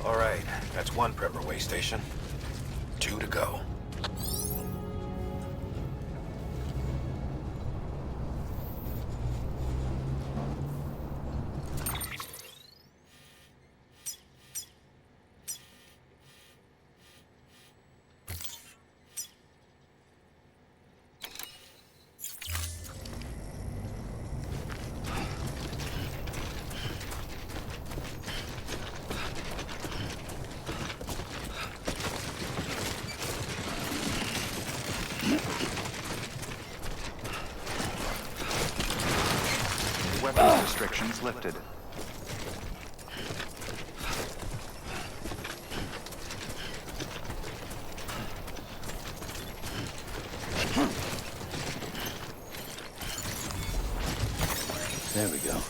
All right, that's one prepper way station. 2 to go. Weapons restrictions lifted. There we go.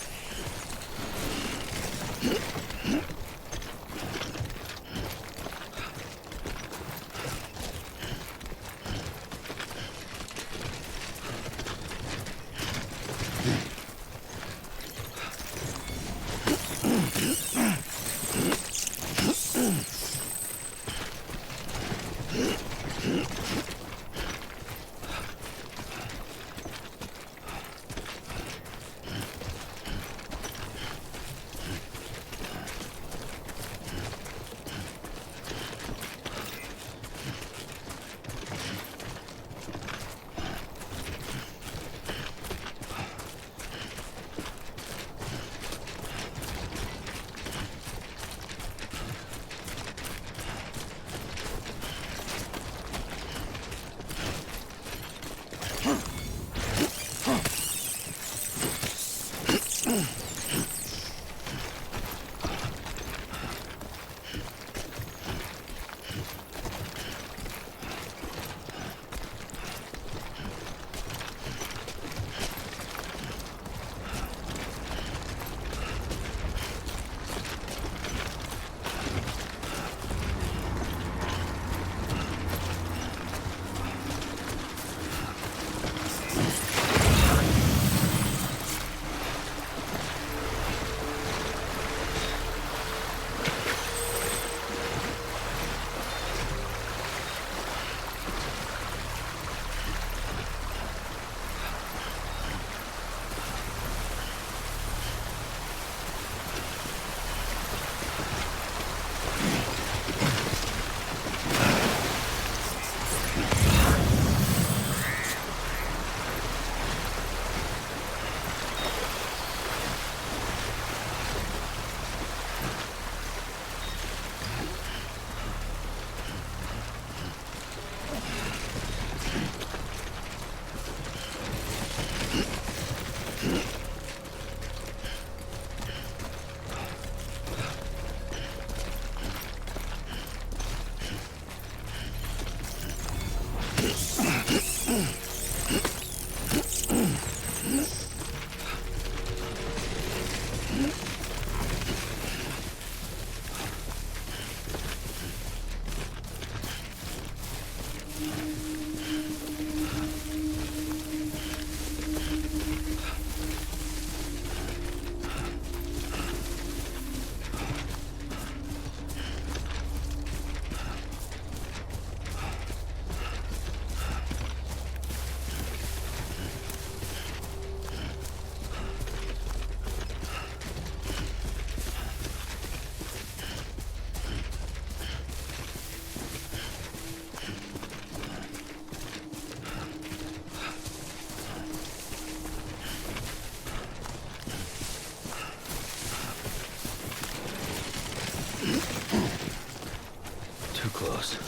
Too close.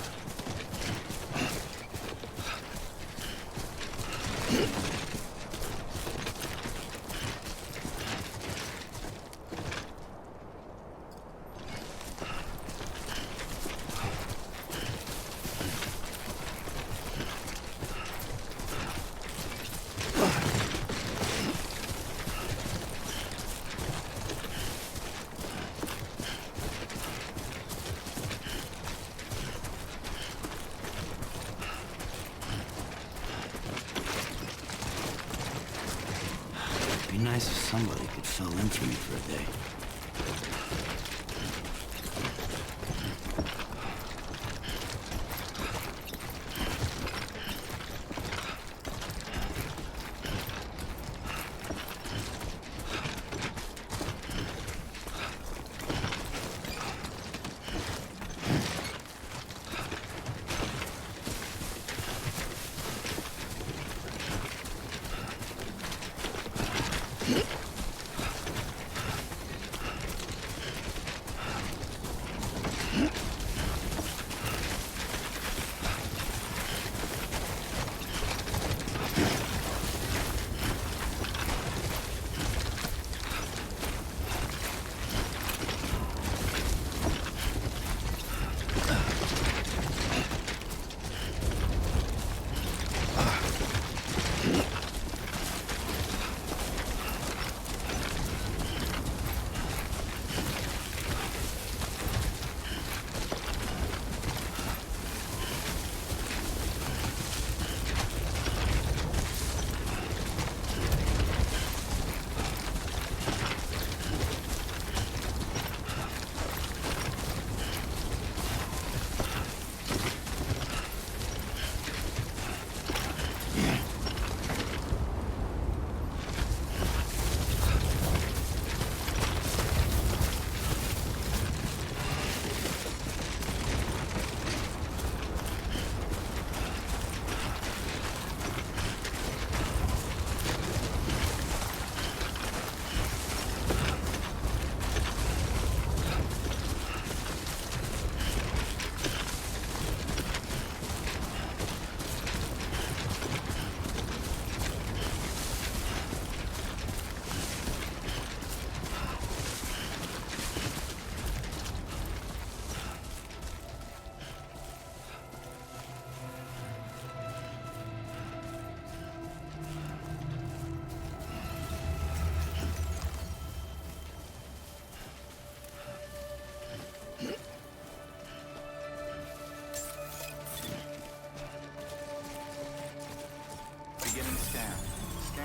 Be nice if somebody could fill in for me for a day.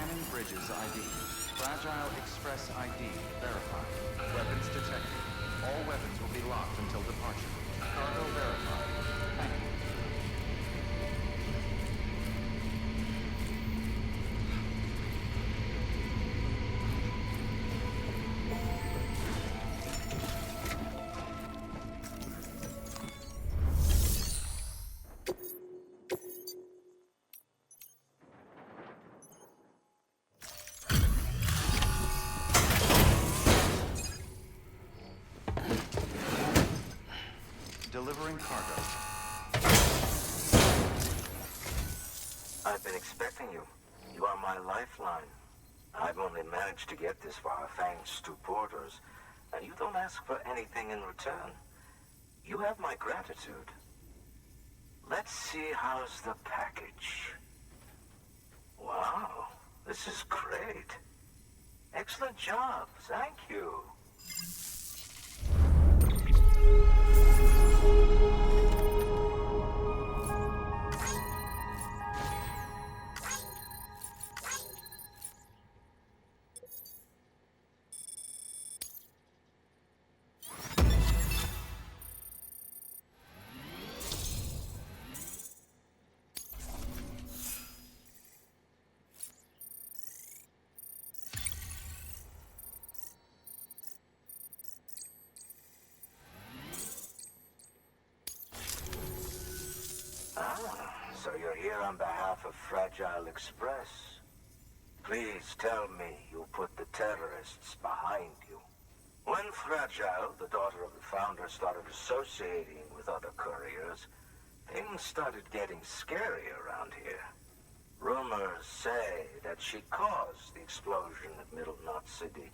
Scanning Bridges ID. Fragile Express ID verified. Weapons detected. All weapons will be locked until departure. Cargo verified. Thank you. Delivering cargo. I've been expecting you. You are my lifeline. I've only managed to get this far thanks to porters, and you don't ask for anything in return. You have my gratitude. Let's see how's the package. Wow, this is great. Excellent job, thank you. So you're here on behalf of Fragile Express. Please tell me you put the terrorists behind you. When Fragile, the daughter of the founder, started associating with other couriers, things started getting scary around here. Rumors say that she caused the explosion at Middle Knot City,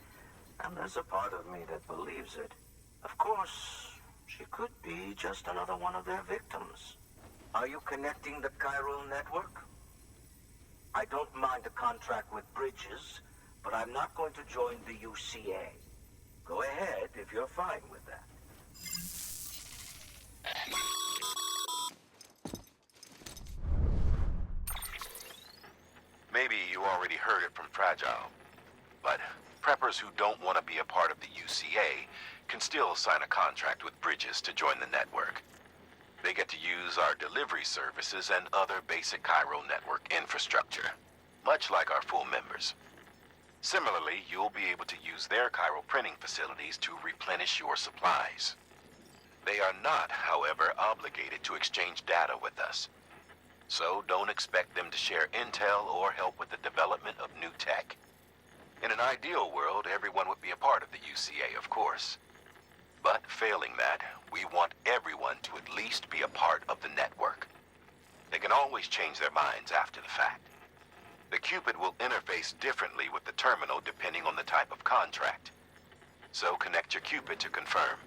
and there's a part of me that believes it. Of course, she could be just another one of their victims. Are you connecting the Cairo network? I don't mind a contract with Bridges, but I'm not going to join the UCA. Go ahead if you're fine with that. Maybe you already heard it from Fragile, but preppers who don't want to be a part of the UCA can still sign a contract with Bridges to join the network. They get to use our delivery services and other basic Cairo network infrastructure, much like our full members. Similarly, you'll be able to use their Cairo printing facilities to replenish your supplies. They are not, however, obligated to exchange data with us. So don't expect them to share intel or help with the development of new tech. In an ideal world, everyone would be a part of the UCA, of course. But failing that, we want everyone to at least be a part of the network. They can always change their minds after the fact. The Cupid will interface differently with the terminal depending on the type of contract. So connect your Cupid to confirm.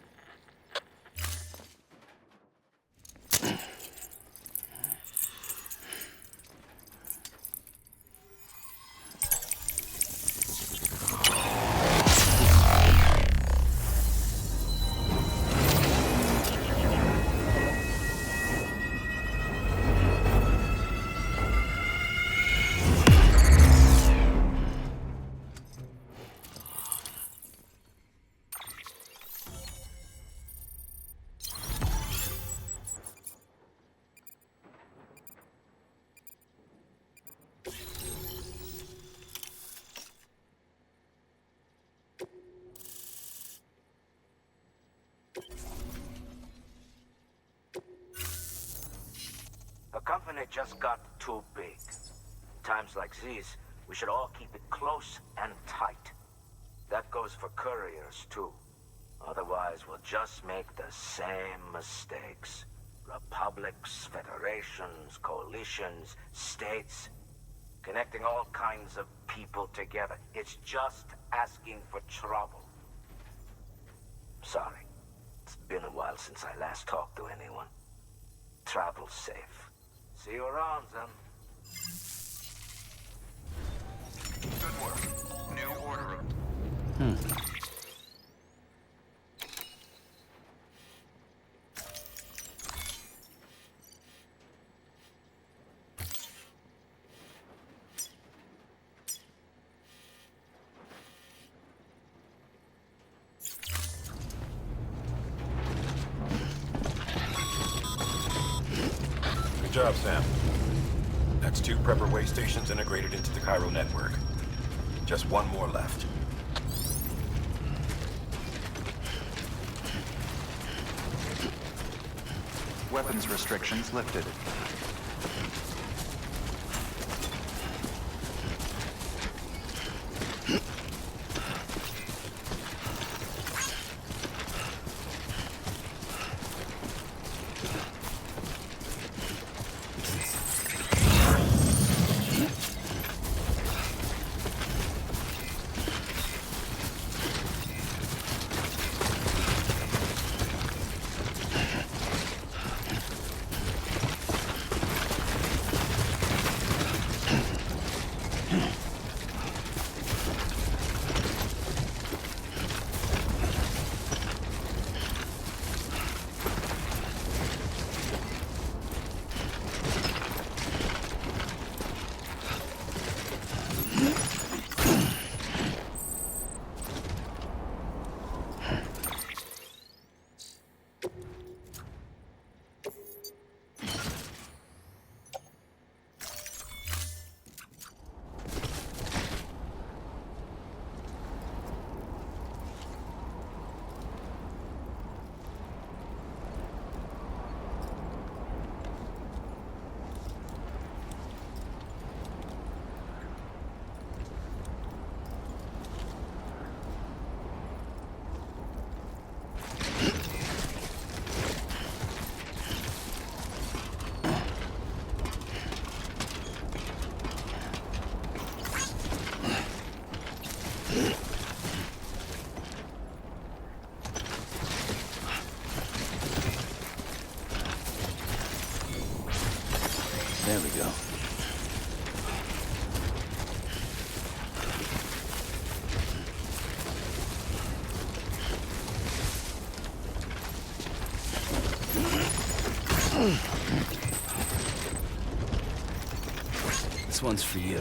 The company just got too big. Times like these, we should all keep it close and tight. That goes for couriers, too. Otherwise, we'll just make the same mistakes. Republics, federations, coalitions, states. Connecting all kinds of people together. It's just asking for trouble. Sorry. It's been a while since I last talked to anyone. Travel safe. See you around, then. Good work. New order. job, Sam. That's 2 prepper way stations integrated into the Cairo network. Just 1 more left. Weapons restrictions lifted. There we go. This one's for you.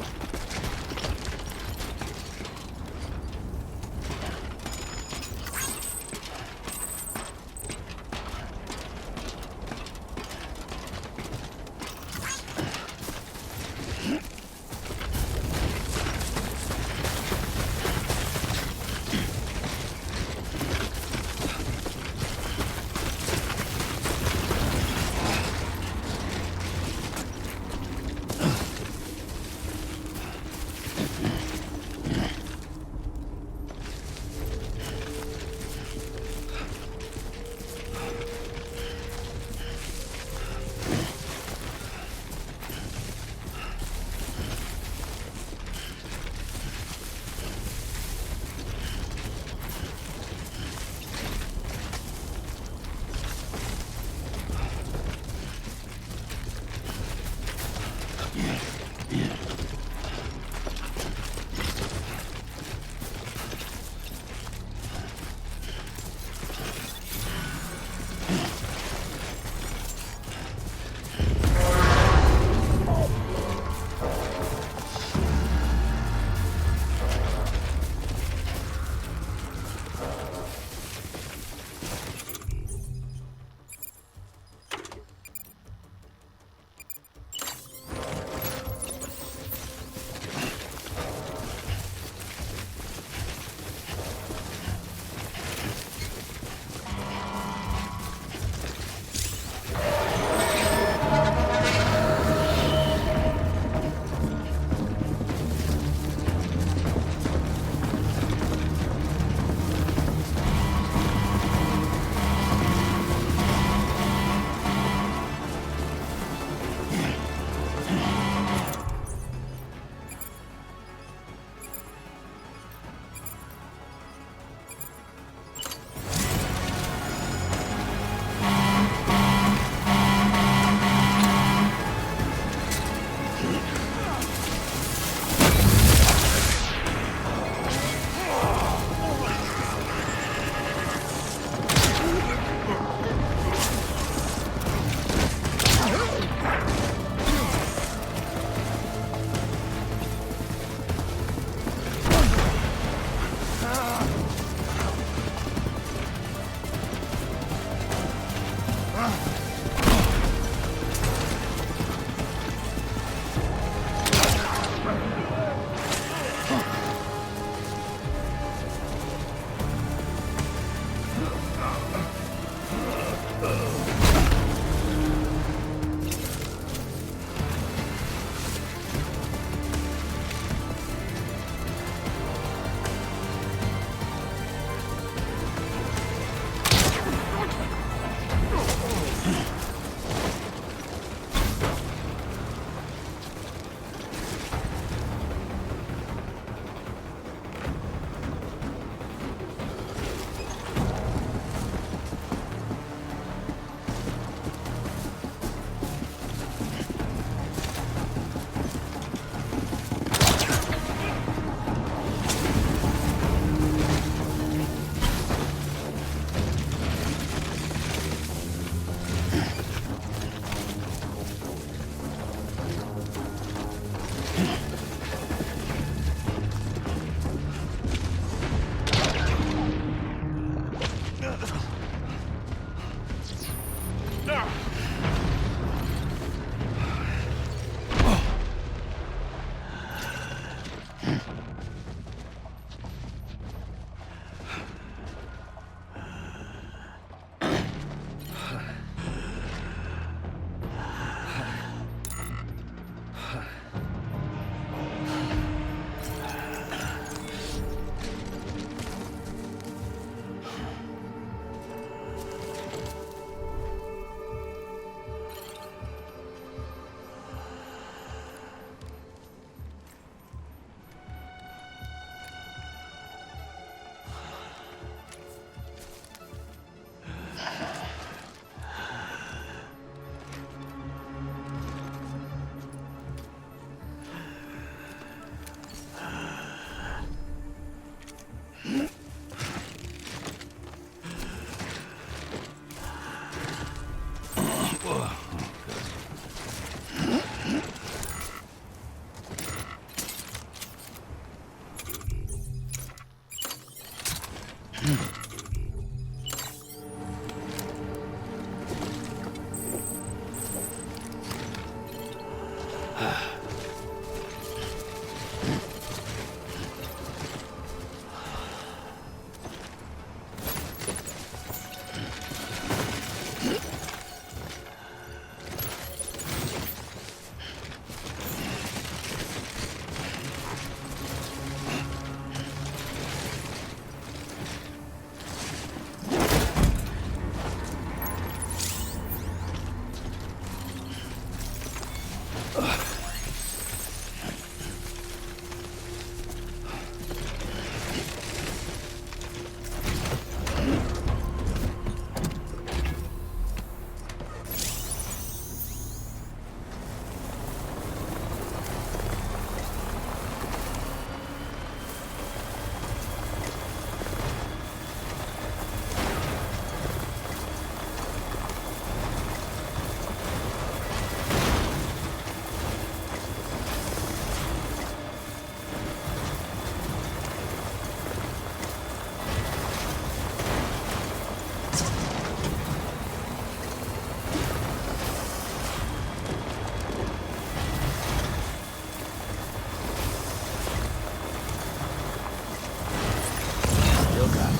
Still got it.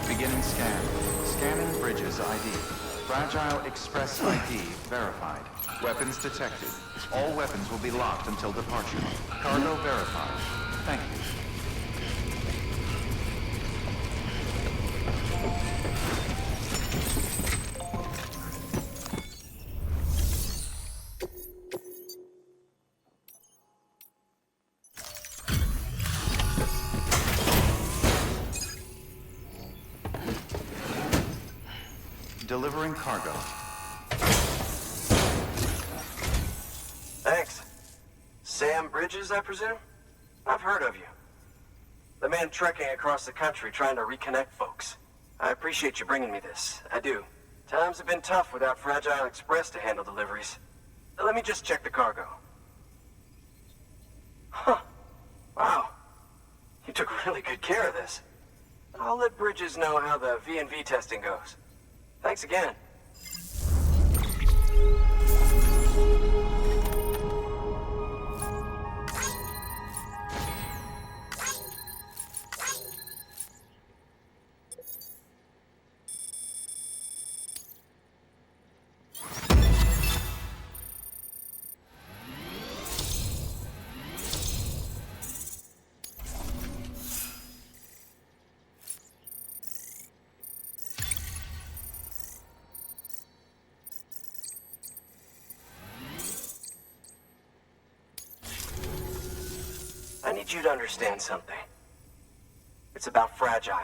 Beginning scan. Scanning bridges ID. Fragile Express ID verified. Weapons detected. All weapons will be locked until departure. Cargo verified. Thank you. Delivering cargo. Thanks. Sam Bridges, I presume? I've heard of you. The man trekking across the country trying to reconnect folks. I appreciate you bringing me this. I do. Times have been tough without Fragile Express to handle deliveries. Let me just check the cargo. Huh. Wow. You took really good care of this. I'll let Bridges know how the V&V testing goes. Thanks again. I need you to understand something. It's about Fragile.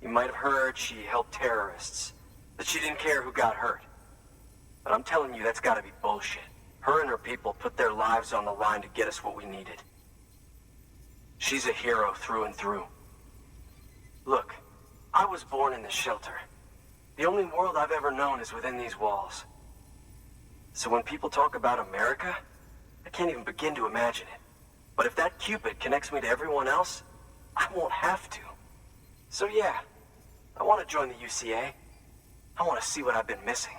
You might have heard she helped terrorists, that she didn't care who got hurt. But I'm telling you, that's gotta be bullshit. Her and her people put their lives on the line to get us what we needed. She's a hero through and through. Look, I was born in this shelter. The only world I've ever known is within these walls. So when people talk about America, I can't even begin to imagine it. But if that Cupid connects me to everyone else, I won't have to. So yeah, I want to join the UCA. I want to see what I've been missing.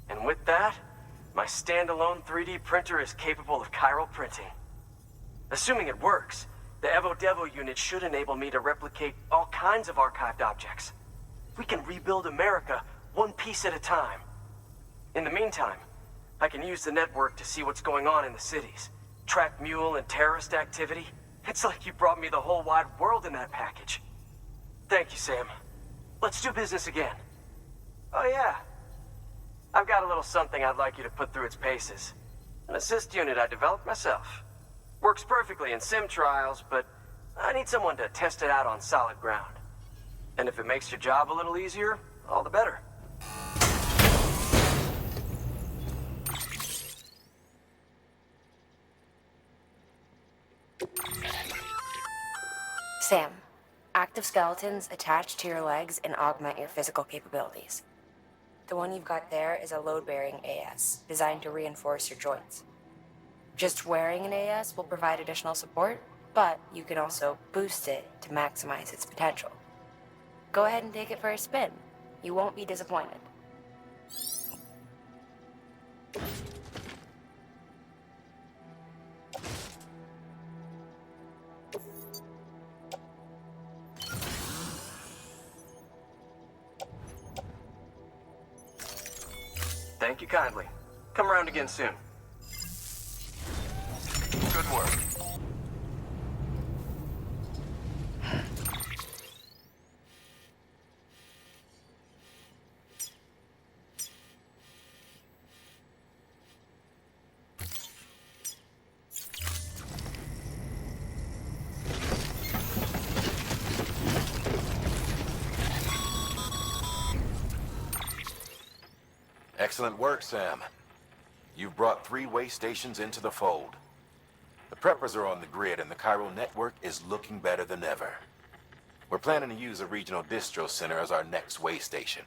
And with that, my standalone 3D printer is capable of chiral printing. Assuming it works, the Evo Devo unit should enable me to replicate all kinds of archived objects. We can rebuild America one piece at a time. In the meantime, I can use the network to see what's going on in the cities. Track mule and terrorist activity. It's like you brought me the whole wide world in that package. Thank you, Sam. Let's do business again. Oh yeah. I've got a little something I'd like you to put through its paces. An assist unit I developed myself. Works perfectly in sim trials, but I need someone to test it out on solid ground. And if it makes your job a little easier, all the better. Sam, active skeletons attach to your legs and augment your physical capabilities. The one you've got there is a load-bearing AS, designed to reinforce your joints. Just wearing an AS will provide additional support, but you can also boost it to maximize its potential. Go ahead and take it for a spin. You won't be disappointed. Thank you kindly. Come around again soon. Good work. Excellent work, Sam. You've brought 3 way stations into the fold. The preppers are on the grid and the chiral network is looking better than ever. We're planning to use a regional distro center as our next way station.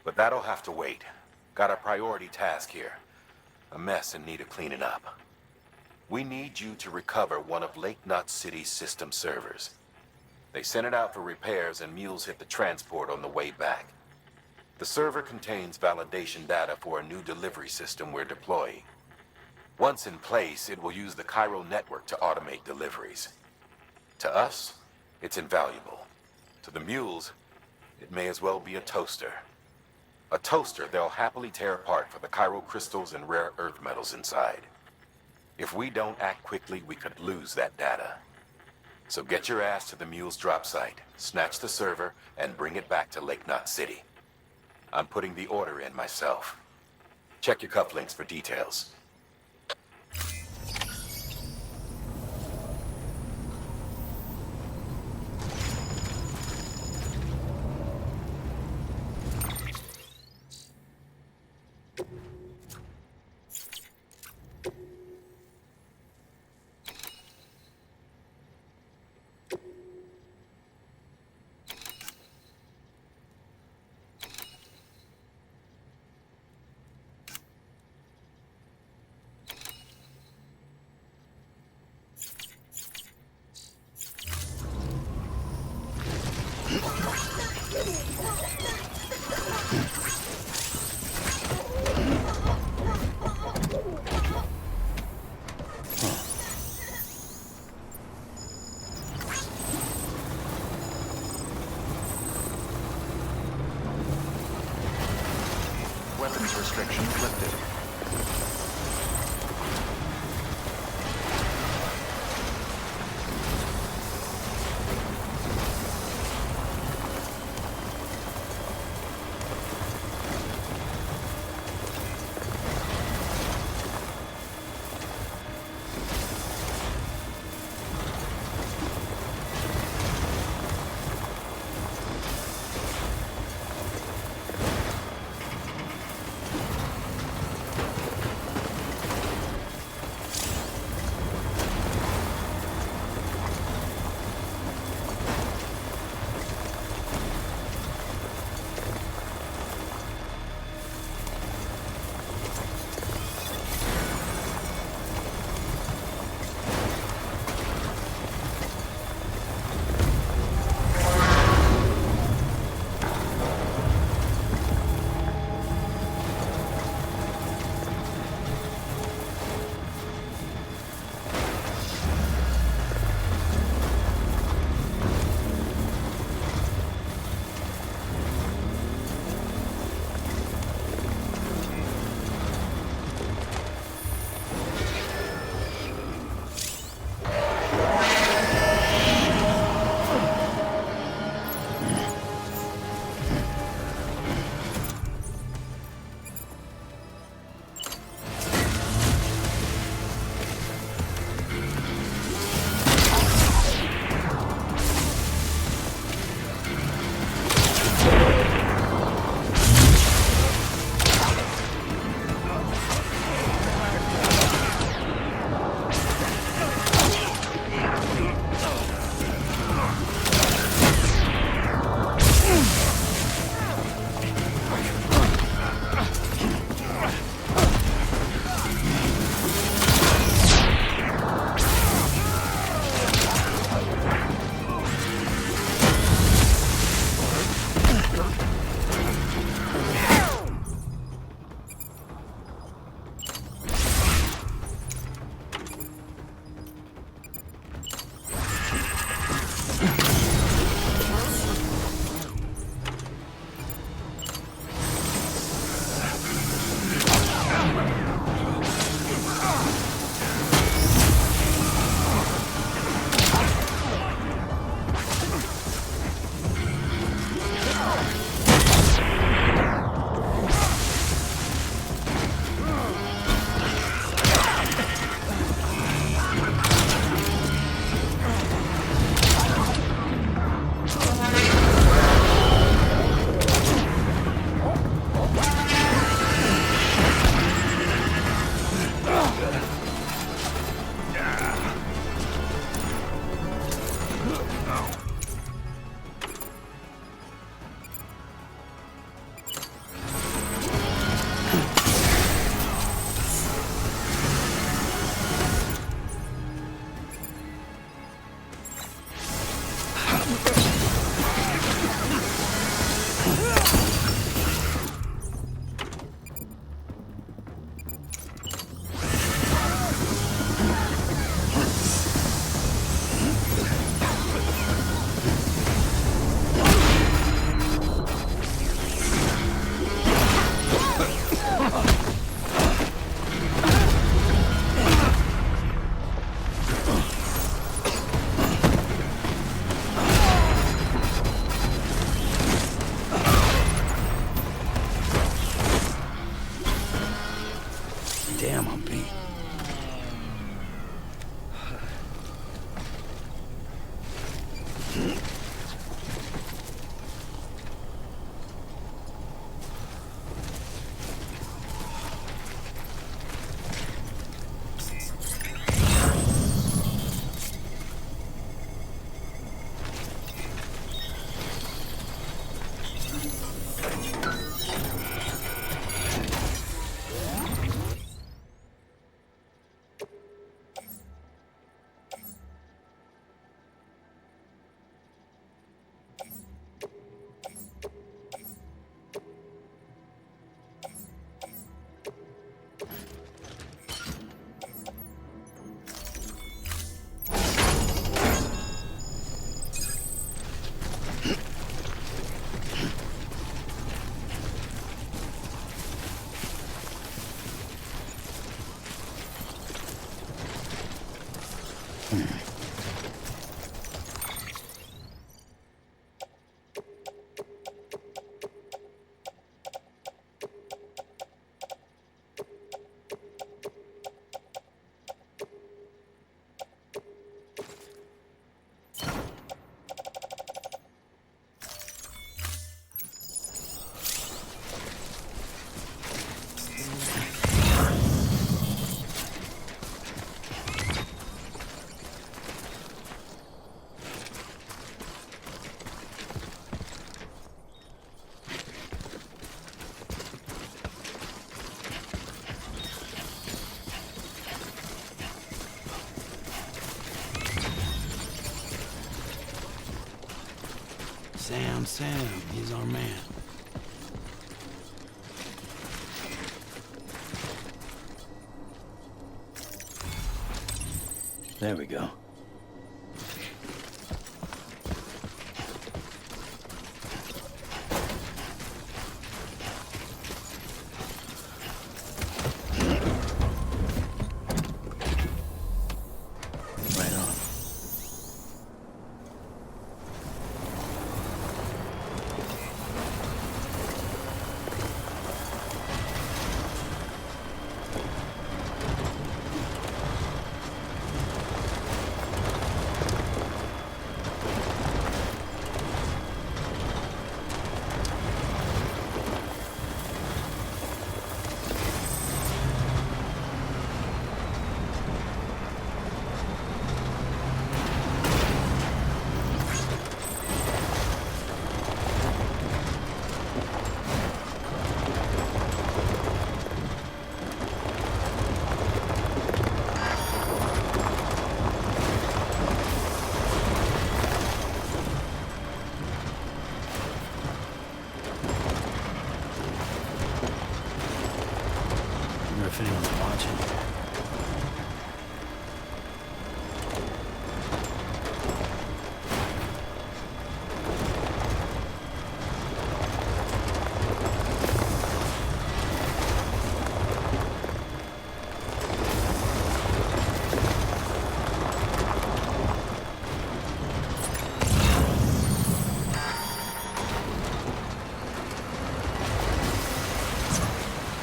But that'll have to wait. Got a priority task here. A mess in need of cleaning up. We need you to recover one of Lake Knot City's system servers. They sent it out for repairs and mules hit the transport on the way back. The server contains validation data for a new delivery system we're deploying. Once in place, it will use the chiral network to automate deliveries. To us, it's invaluable. To the mules, it may as well be a toaster. A toaster they'll happily tear apart for the chiral crystals and rare earth metals inside. If we don't act quickly, we could lose that data. So get your ass to the mule's drop site, snatch the server, and bring it back to Lake Knot City. I'm putting the order in myself. Check your cufflinks for details. Sam, he's our man. There we go. Right on. If anyone's watching.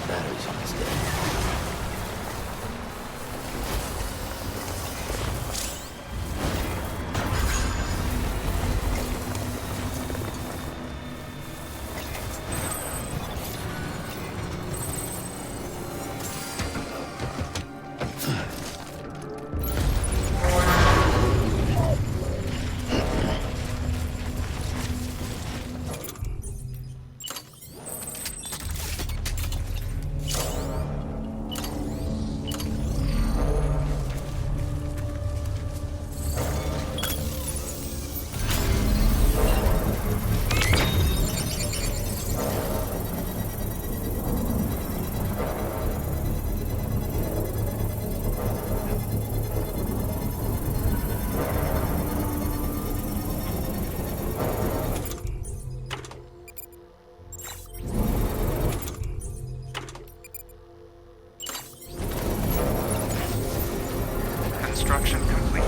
Batteries almost dead. Construction complete.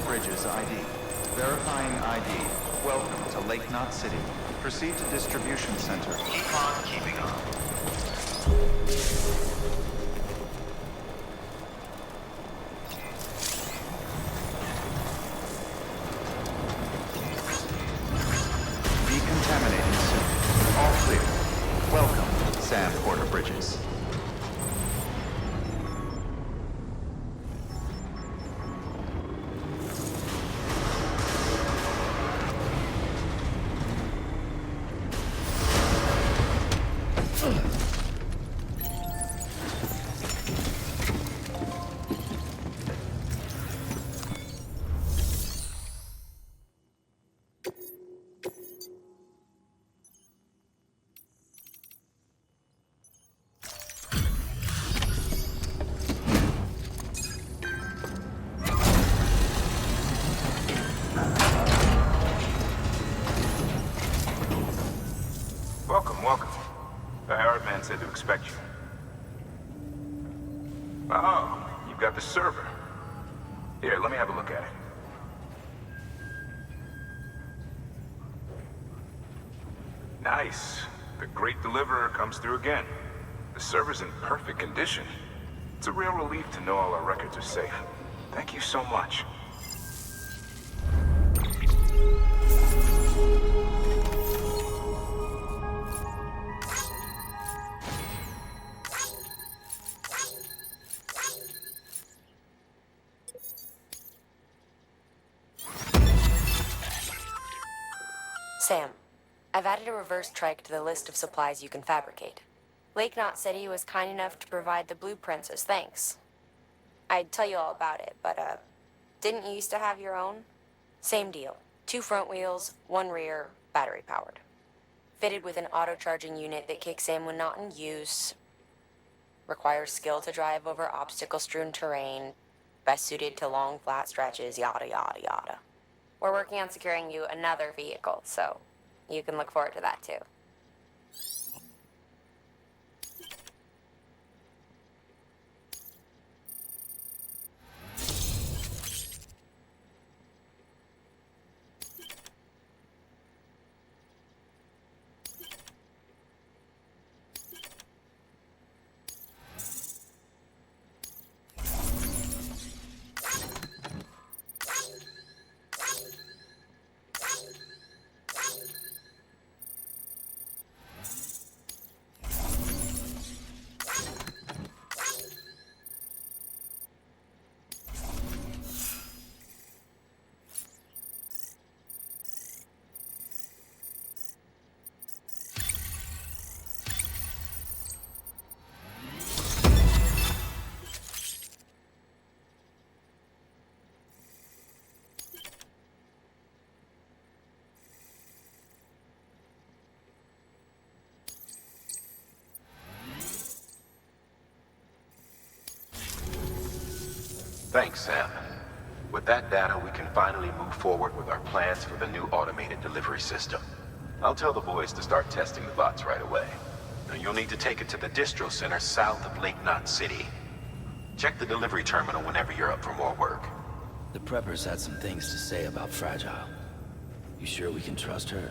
Bridges ID. Verifying ID. Welcome to Lake Knot City. Proceed to distribution center. Keep on keeping on. Bridges. Welcome, welcome. The Herald man said to expect you. Oh, you've got the server. Here, let me have a look at it. Nice. The great deliverer comes through again. The server's in perfect condition. It's a real relief to know all our records are safe. Thank you so much. Sam, I've added a reverse trike to the list of supplies you can fabricate. Lake Knot said he was kind enough to provide the blueprints as thanks. I'd tell you all about it, but, didn't you used to have your own? Same deal. 2 front wheels, 1 rear, battery powered. Fitted with an auto-charging unit that kicks in when not in use. Requires skill to drive over obstacle-strewn terrain. Best suited to long, flat stretches, yada yada yada. We're working on securing you another vehicle, so you can look forward to that too. Thanks, Sam. With that data, we can finally move forward with our plans for the new automated delivery system. I'll tell the boys to start testing the bots right away. Now, you'll need to take it to the distro center south of Lake Knot City. Check the delivery terminal whenever you're up for more work. The preppers had some things to say about Fragile. You sure we can trust her?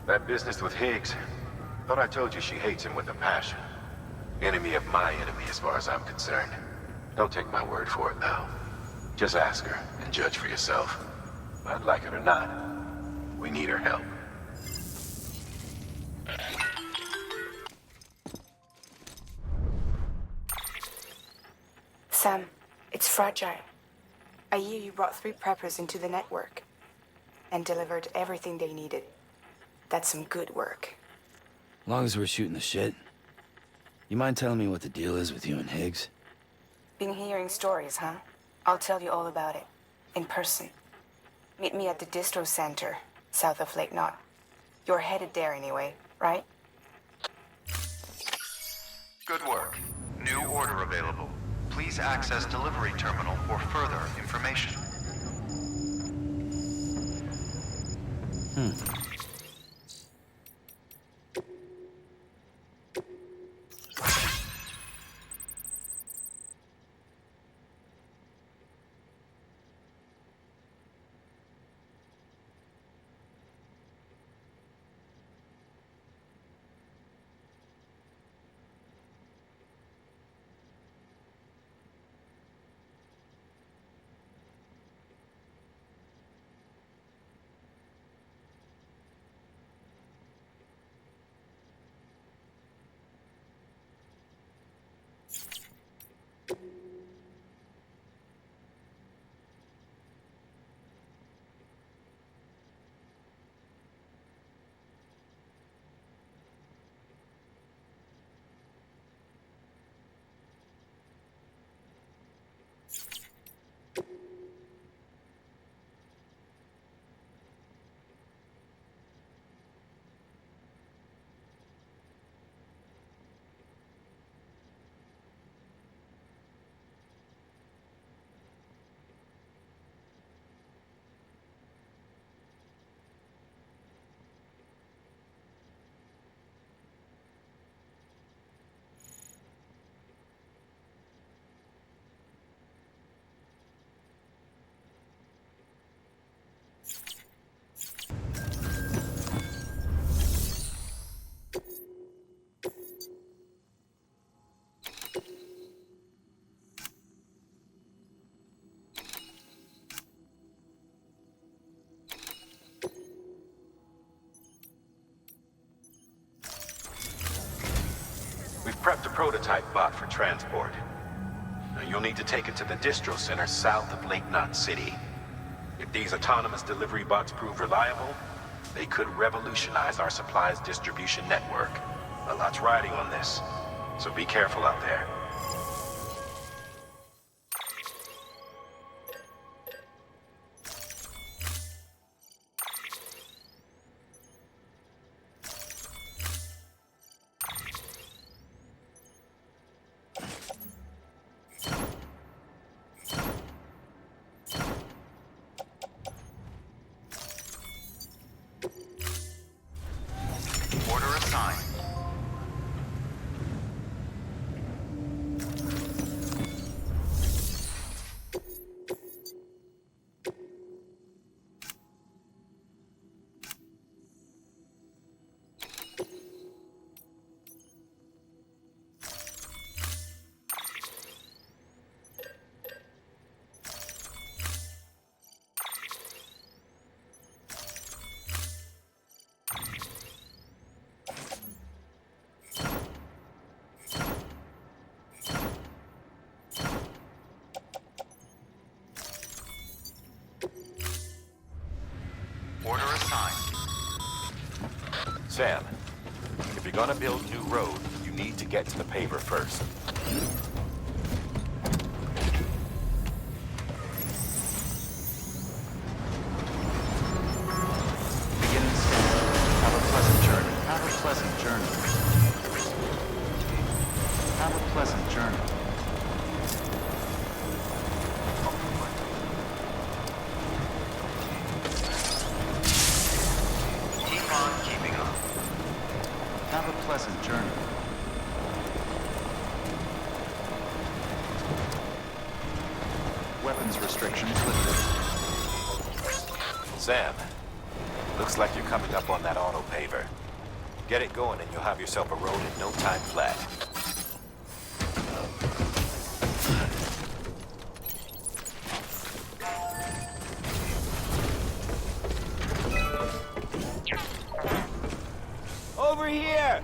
That business with Higgs, thought I told you she hates him with a passion. Enemy of my enemy as far as I'm concerned. Don't take my word for it, though. Just ask her and judge for yourself. I'd like it or not, we need her help. Sam, it's Fragile. I hear you brought 3 preppers into the network and delivered everything they needed. That's some good work. Long as we're shooting the shit. You mind telling me what the deal is with you and Higgs? Been hearing stories, huh? I'll tell you all about it. In person. Meet me at the distro center, south of Lake Knot. You're headed there anyway, right? Good work. New order available. Please access delivery terminal for further information. prototype bot for transport. Now, you'll need to take it to the distro center south of Lake Knot City. If these autonomous delivery bots prove reliable, they could revolutionize our supplies distribution network. A lot's riding on this, so be careful out there. Order assigned. Order assigned. Sam, if you're gonna build new road, you need to get to the paver first. Beginning scan. Have a pleasant journey. Have a pleasant journey. Have a pleasant journey. Keep on keeping on. Have a pleasant journey. Weapons restrictions lifted. Sam, looks like you're coming up on that auto paver. Get it going and you'll have yourself a road in no time flat. Over here!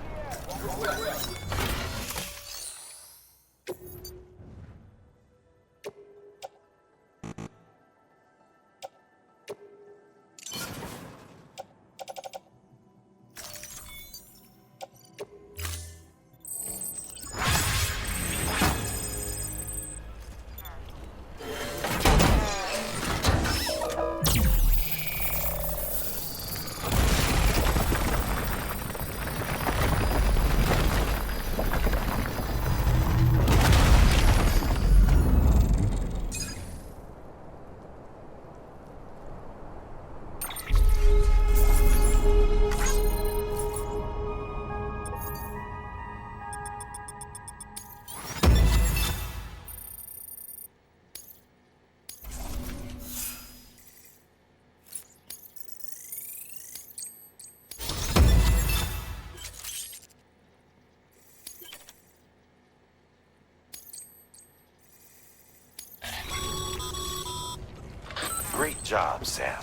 Great job, Sam.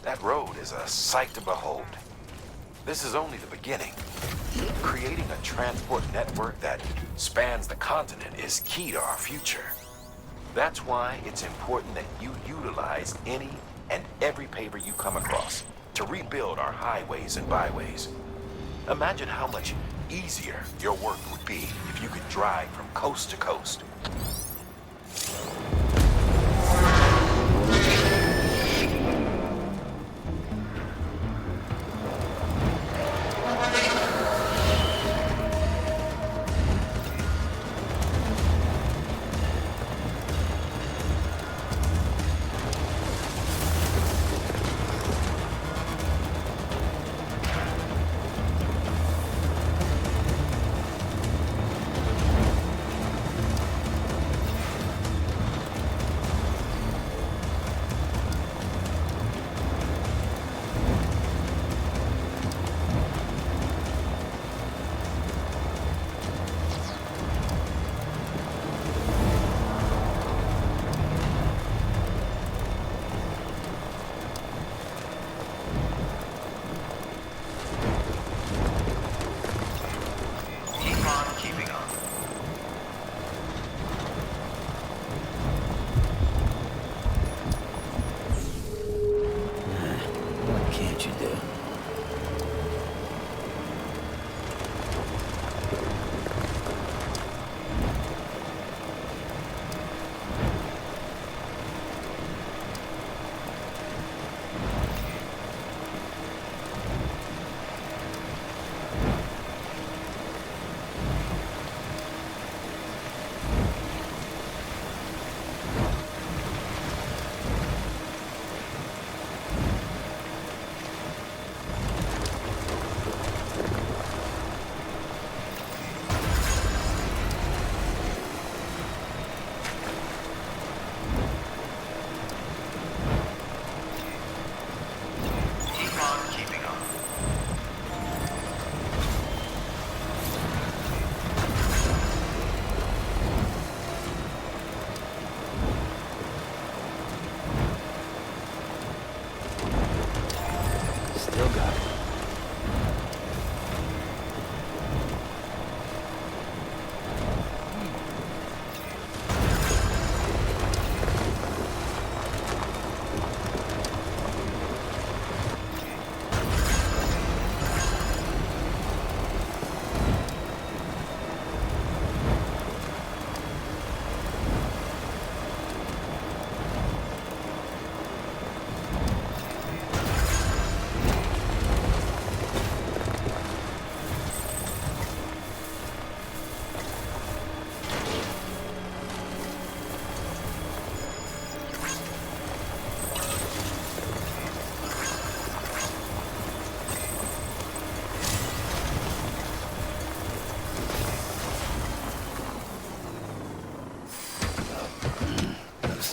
That road is a sight to behold. This is only the beginning. Creating a transport network that spans the continent is key to our future. That's why it's important that you utilize any and every paver you come across to rebuild our highways and byways. Imagine how much easier your work would be if you could drive from coast to coast.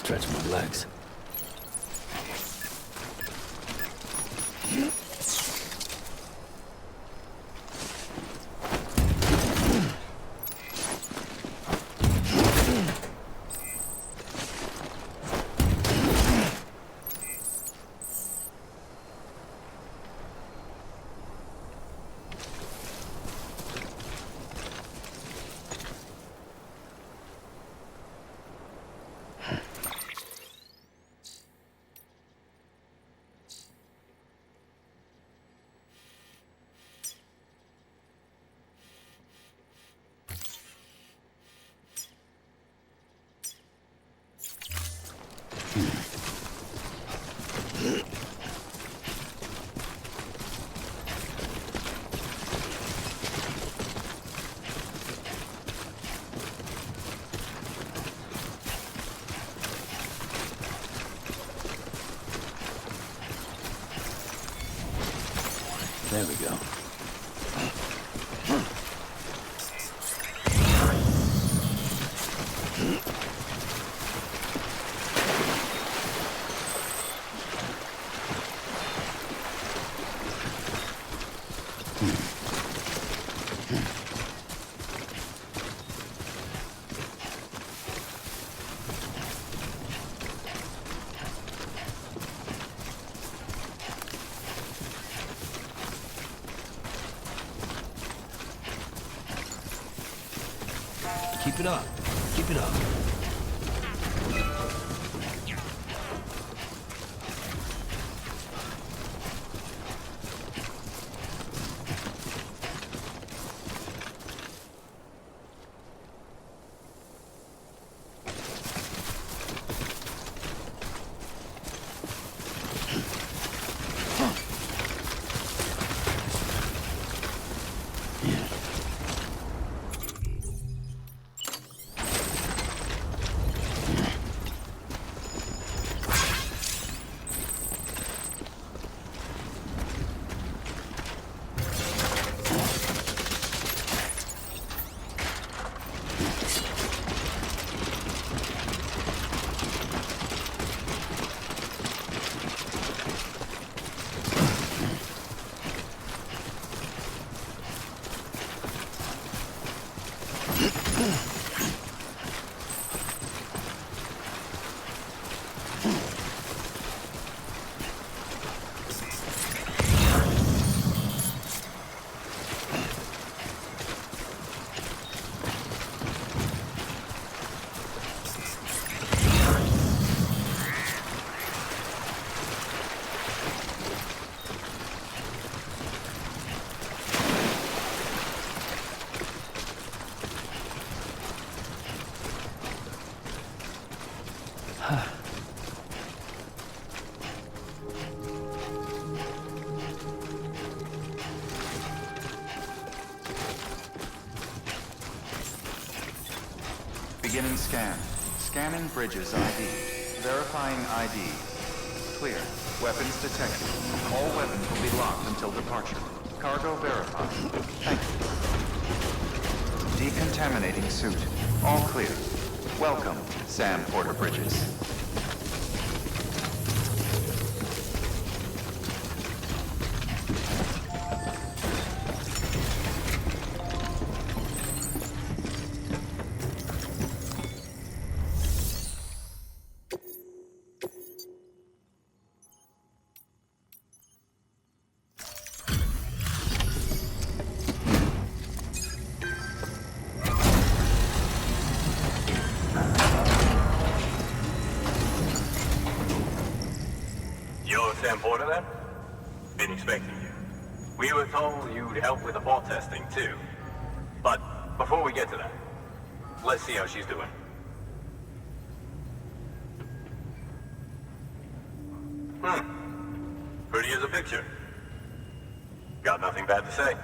stretch my legs. There we go. Keep it up. Keep it up. Beginning scan. Scanning bridges ID. Verifying ID. Clear. Weapons detected. All weapons will be locked until departure. Cargo verified. Thank you. Decontaminating suit. All clear. Welcome, Sam Porter Bridges. Sam Porter, then? Been expecting you. We were told you'd help with the bot testing, too. But before we get to that, let's see how she's doing. Pretty as a picture. Got nothing bad to say.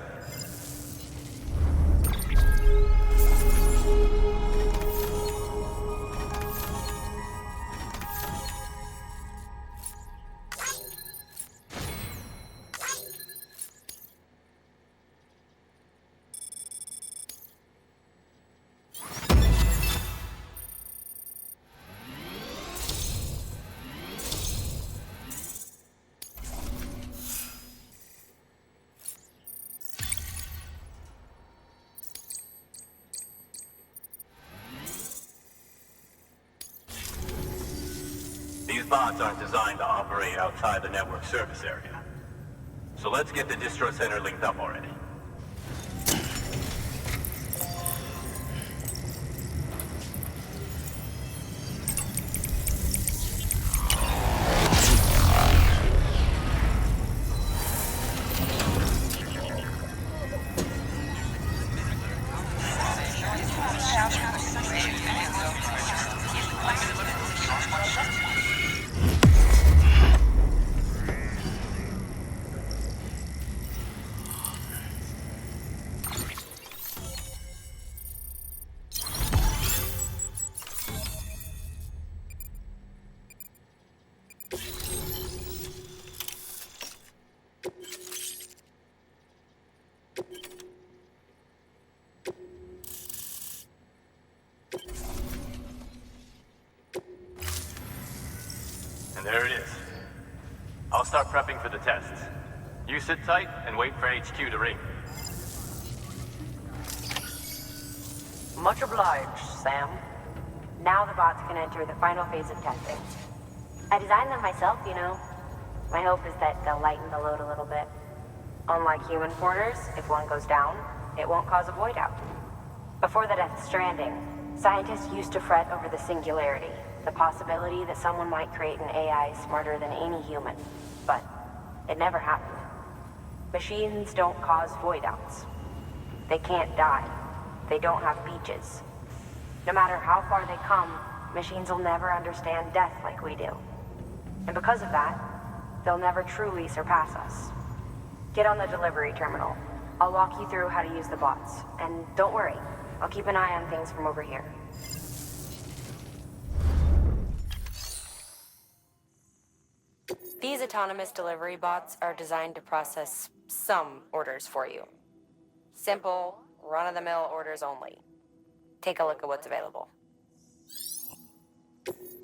bots aren't designed to operate outside the network service area. So let's get the distro center linked up already. And there it is. I'll start prepping for the tests. You sit tight and wait for HQ to ring. Much obliged, Sam. Now the bots can enter the final phase of testing. I designed them myself, you know. My hope is that they'll lighten the load a little bit. Unlike human porters, if one goes down, it won't cause a void out. Before the death Stranding, scientists used to fret over the singularity, the possibility that someone might create an AI smarter than any human. But it never happened. Machines don't cause void outs. They can't die. They don't have beaches. No matter how far they come, machines will never understand death like we do. And because of that, they'll never truly surpass us. Get on the delivery terminal. I'll walk you through how to use the bots. And don't worry, I'll keep an eye on things from over here. These autonomous delivery bots are designed to process some orders for you. Simple, run-of-the-mill orders only. Take a look at what's available.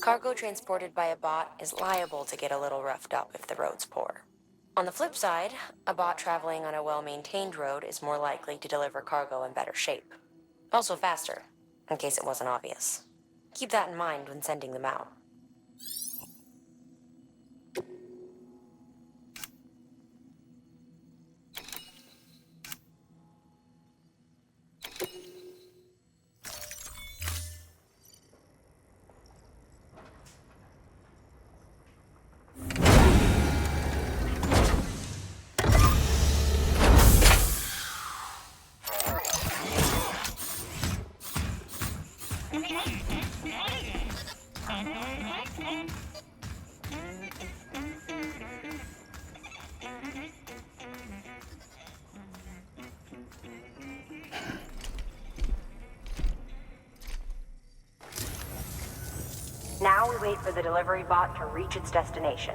Cargo transported by a bot is liable to get a little roughed up if the road's poor. On the flip side, a bot traveling on a well-maintained road is more likely to deliver cargo in better shape. Also faster, in case it wasn't obvious. Keep that in mind when sending them out. Now we wait for the delivery bot to reach its destination.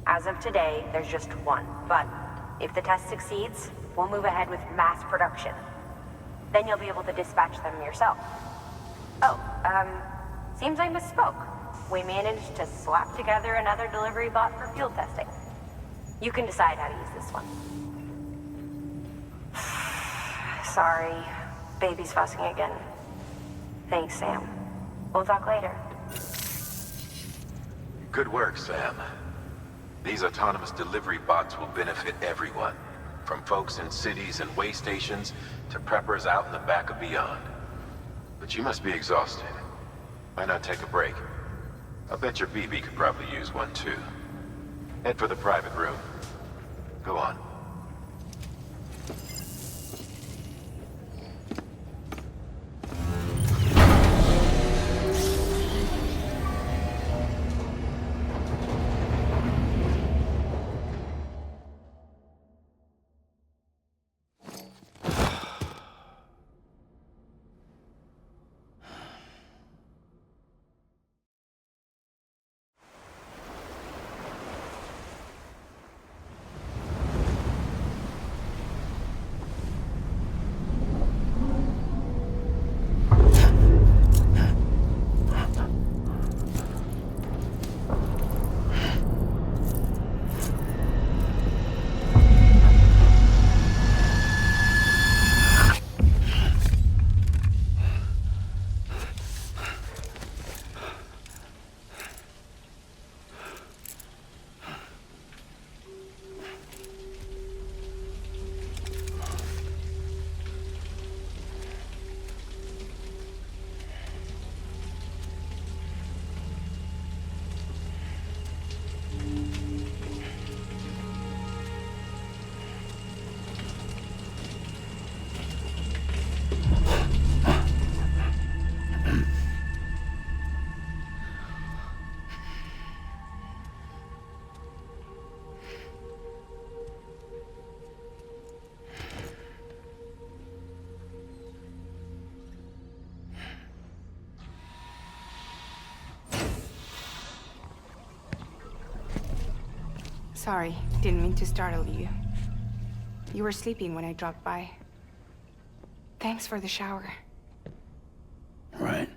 As of today, there's just one, but if the test succeeds, we'll move ahead with mass production. Then you'll be able to dispatch them yourself. Oh, seems I misspoke. We managed to slap together another delivery bot for field testing. You can decide how to use this one. Sorry, baby's fussing again. Thanks, Sam. We'll talk later. Good work, Sam. These autonomous delivery bots will benefit everyone, from folks in cities and way stations to preppers out in the back of beyond. But you must be exhausted. Why not take a break? I bet your BB could probably use one too. Head for the private room. Go on. Sorry, didn't mean to startle you. You were sleeping when I dropped by. Thanks for the shower. Right.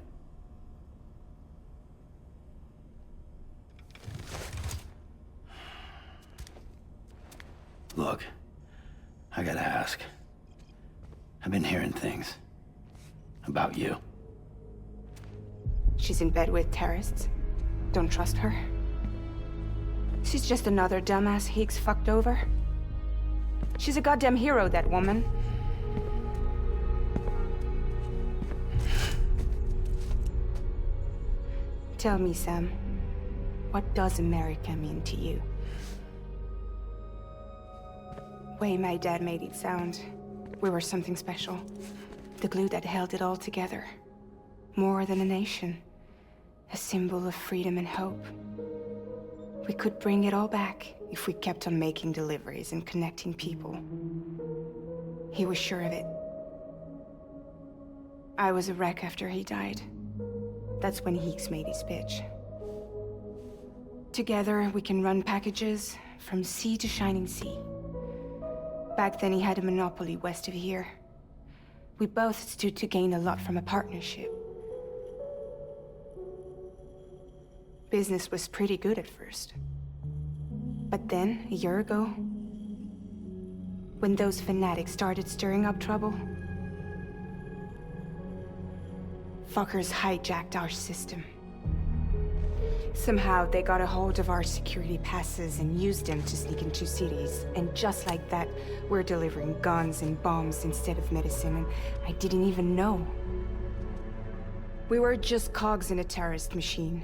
Look, I gotta ask. I've been hearing things about you. She's in bed with terrorists. Don't trust her. She's just another dumbass Higgs fucked over. She's a goddamn hero, that woman. Tell me, Sam, what does America mean to you? Way my dad made it sound, we were something special. The glue that held it all together. More than a nation. A symbol of freedom and hope. We could bring it all back if we kept on making deliveries and connecting people. He was sure of it. I was a wreck after he died. That's when Higgs made his pitch. Together, we can run packages from sea to shining sea. Back then, he had a monopoly west of here. We both stood to gain a lot from a partnership. Business was pretty good at first. But then, a year ago, when those fanatics started stirring up trouble, fuckers hijacked our system. Somehow, they got a hold of our security passes and used them to sneak into cities. And just like that, we're delivering guns and bombs instead of medicine, and I didn't even know. We were just cogs in a terrorist machine.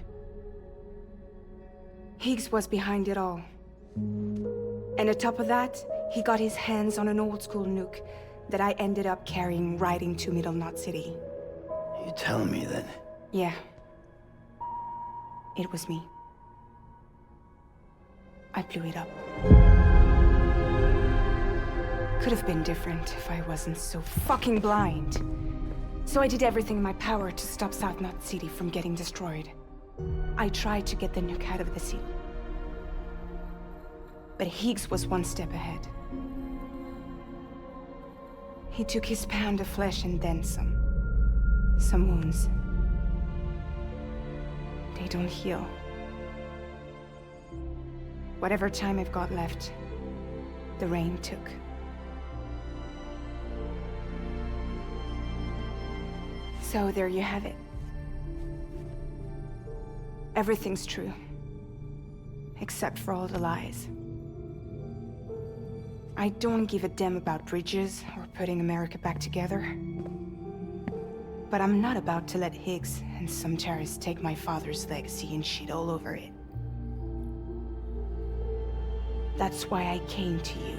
Higgs was behind it all. And on top of that, he got his hands on an old-school nuke that I ended up carrying right into Middle Knot City. You telling me that? Yeah. It was me. I blew it up. Could have been different if I wasn't so fucking blind. So I did everything in my power to stop South Knot City from getting destroyed. I tried to get the nuke out of the city. But Higgs was one step ahead. He took his pound of flesh and then some. Some wounds. They don't heal. Whatever time I've got left, the rain took. So there you have it. Everything's true. Except for all the lies. I don't give a damn about bridges or putting America back together. But I'm not about to let Higgs and some terrorists take my father's legacy and shit all over it. That's why I came to you.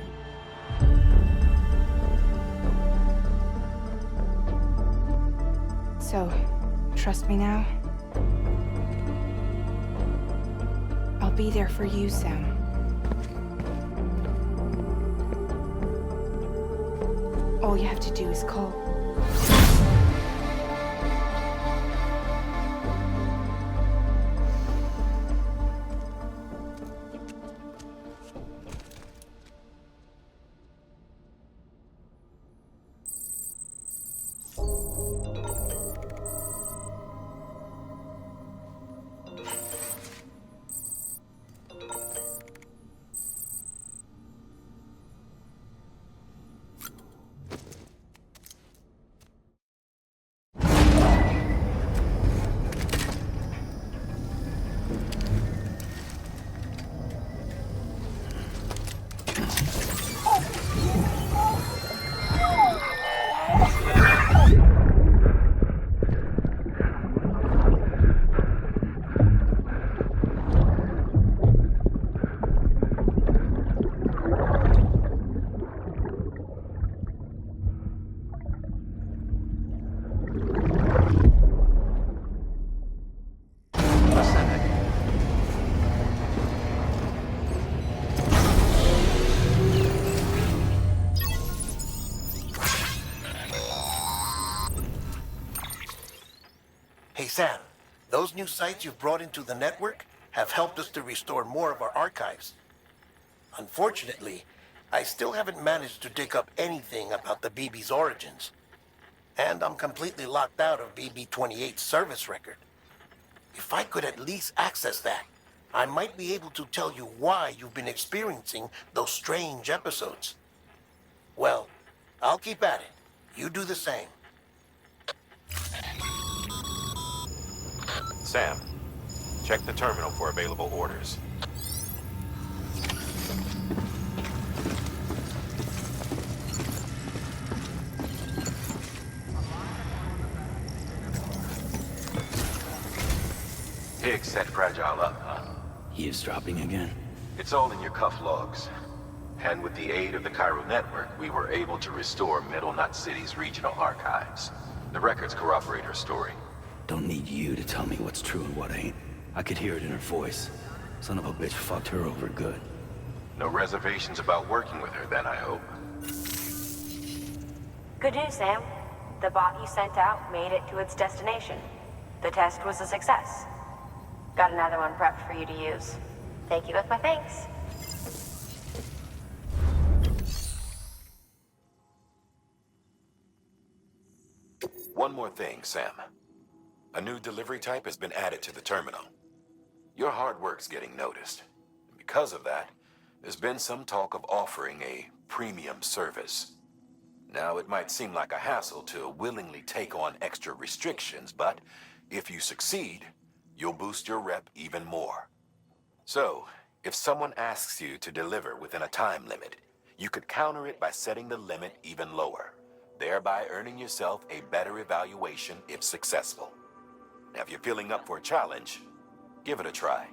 So, trust me now? I'll be there for you, Sam. All you have to do is call. Hey Sam, those new sites you've brought into the network have helped us to restore more of our archives. Unfortunately, I still haven't managed to dig up anything about the BB's origins. And I'm completely locked out of BB-28's service record. If I could at least access that, I might be able to tell you why you've been experiencing those strange episodes. Well, I'll keep at it. You do the same. Sam, check the terminal for available orders. Higgs set Fragile up, huh? Eavesdropping again? It's all in your cuff logs. And with the aid of the Cairo network, we were able to restore Middle Knot City's regional archives. The records corroborate her story. Don't need you to tell me what's true and what ain't. I could hear it in her voice. Son of a bitch fucked her over good. No reservations about working with her then, I hope. Good news, Sam. The bot you sent out made it to its destination. The test was a success. Got another one prepped for you to use. Take you with my thanks. One more thing, Sam. A new delivery type has been added to the terminal. Your hard work's getting noticed. And because of that, there's been some talk of offering a premium service. Now, it might seem like a hassle to willingly take on extra restrictions, but if you succeed, you'll boost your rep even more. So, if someone asks you to deliver within a time limit, you could counter it by setting the limit even lower, thereby earning yourself a better evaluation if successful. Now, if you're feeling up for a challenge, give it a try.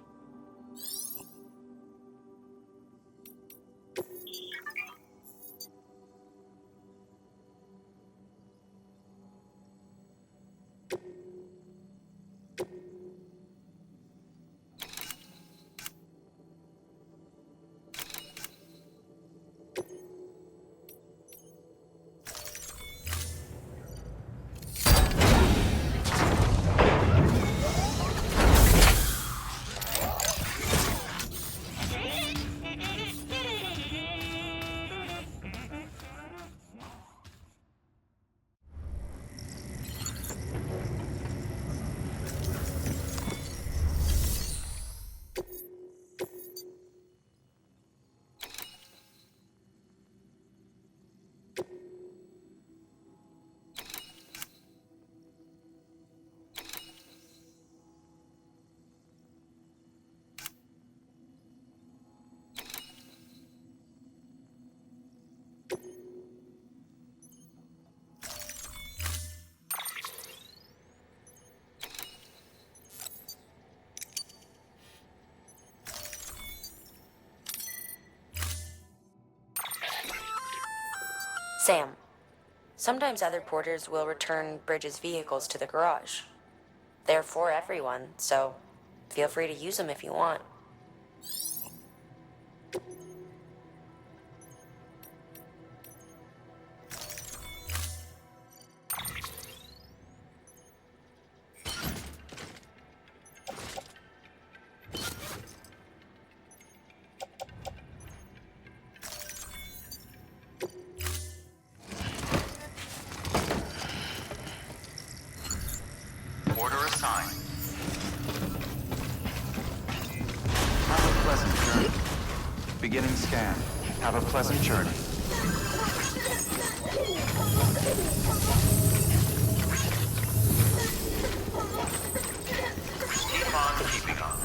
Sam, sometimes other porters will return Bridges' vehicles to the garage. They're for everyone, so feel free to use them if you want. Order assigned. Have a pleasant journey. Beginning scan. Have a pleasant journey. Keep on keeping on.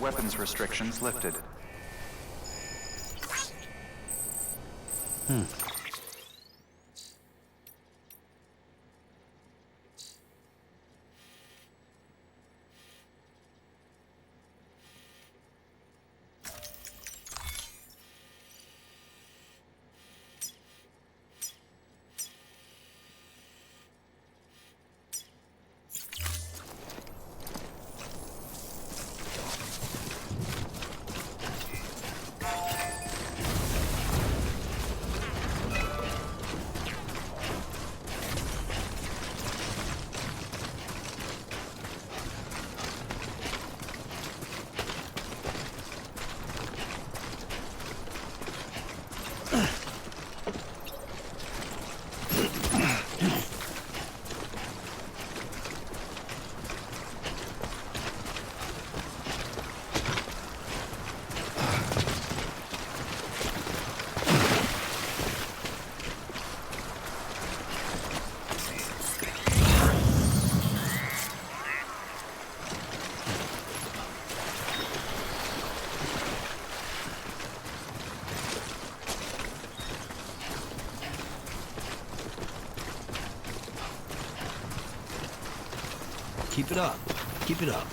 Weapons restrictions lifted. Keep it up. Keep it up.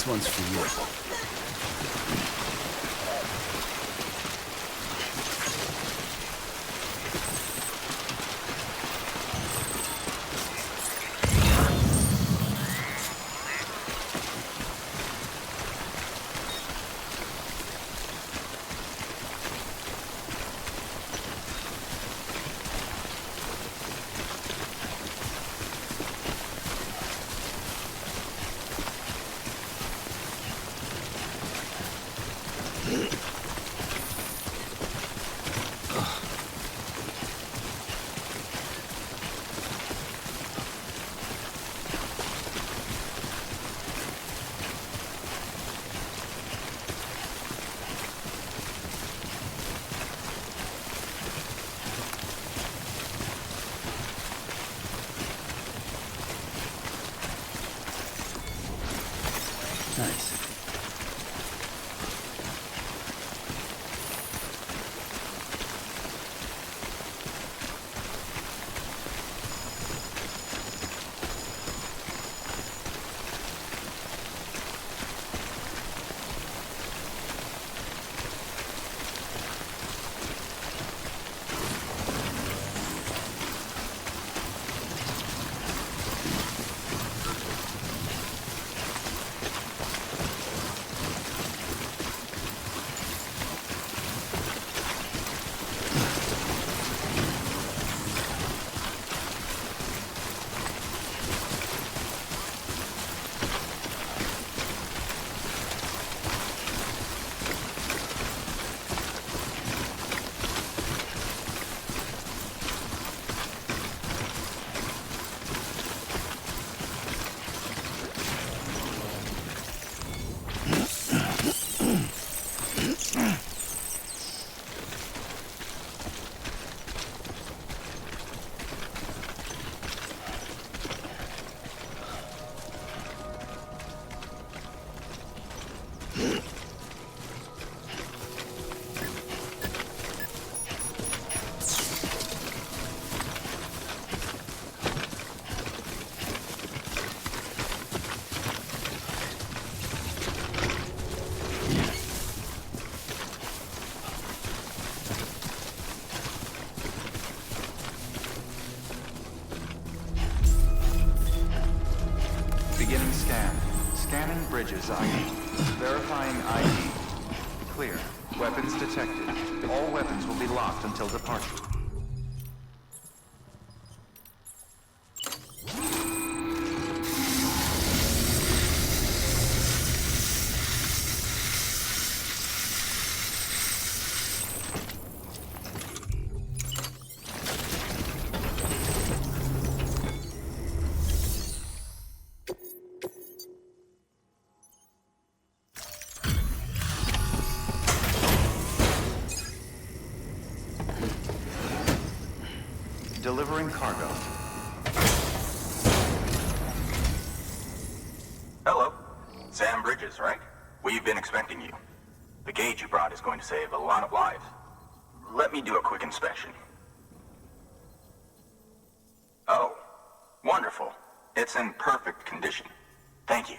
This one's for you. Nice. Beginning scan. Scanning bridges ID. Verifying ID. Clear. Weapons detected. All weapons will be locked until departure. Delivering cargo. Hello. Sam Bridges, right? We've been expecting you. The gauge you brought is going to save a lot of lives. Let me do a quick inspection. Oh, wonderful. It's in perfect condition. Thank you.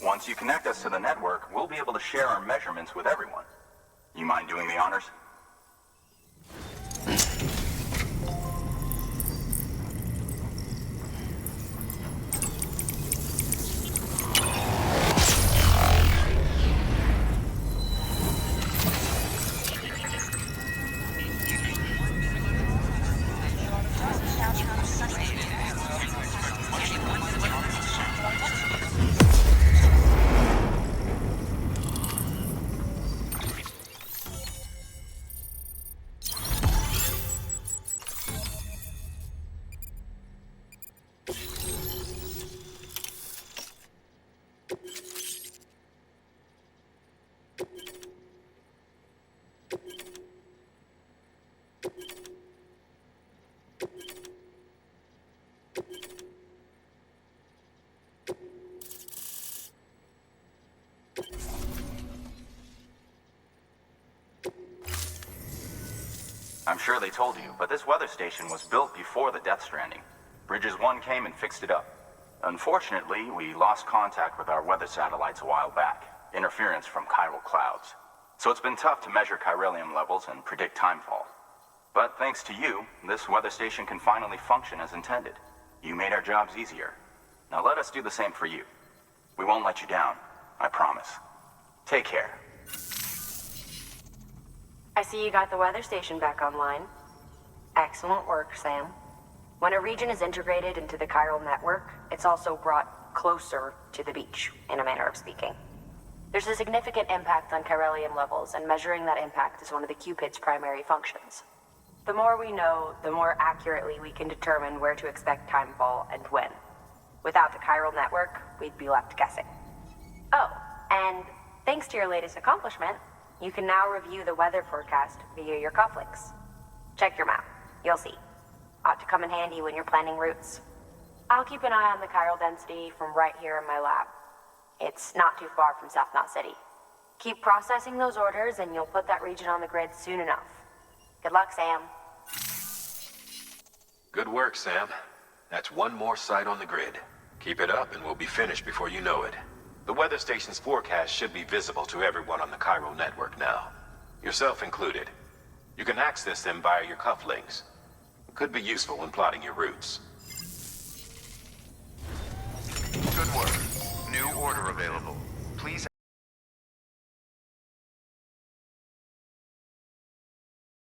Once you connect us to the network, we'll be able to share our measurements with everyone. You mind doing the honors? I'm sure they told you, but this weather station was built before the Death Stranding. Bridges 1 came and fixed it up. Unfortunately, we lost contact with our weather satellites a while back. Interference from chiral clouds. So it's been tough to measure chiralium levels and predict timefall. But thanks to you, this weather station can finally function as intended. You made our jobs easier. Now let us do the same for you. We won't let you down, I promise. Take care. I see you got the weather station back online. Excellent work, Sam. When a region is integrated into the chiral network, it's also brought closer to the beach, in a manner of speaking. There's a significant impact on chiralium levels, and measuring that impact is one of the Cupid's primary functions. The more we know, the more accurately we can determine where to expect timefall and when. Without the chiral network, we'd be left guessing. Oh, and thanks to your latest accomplishment, you can now review the weather forecast via your cufflinks. Check your map. You'll see. Ought to come in handy when you're planning routes. I'll keep an eye on the chiral density from right here in my lab. It's not too far from South Knot City. Keep processing those orders and you'll put that region on the grid soon enough. Good luck, Sam. Good work, Sam. That's one more site on the grid. Keep it up and we'll be finished before you know it. The weather station's forecast should be visible to everyone on the chiral network now. Yourself included. You can access them via your cufflinks. Could be useful when plotting your routes. Good work. New order available. Please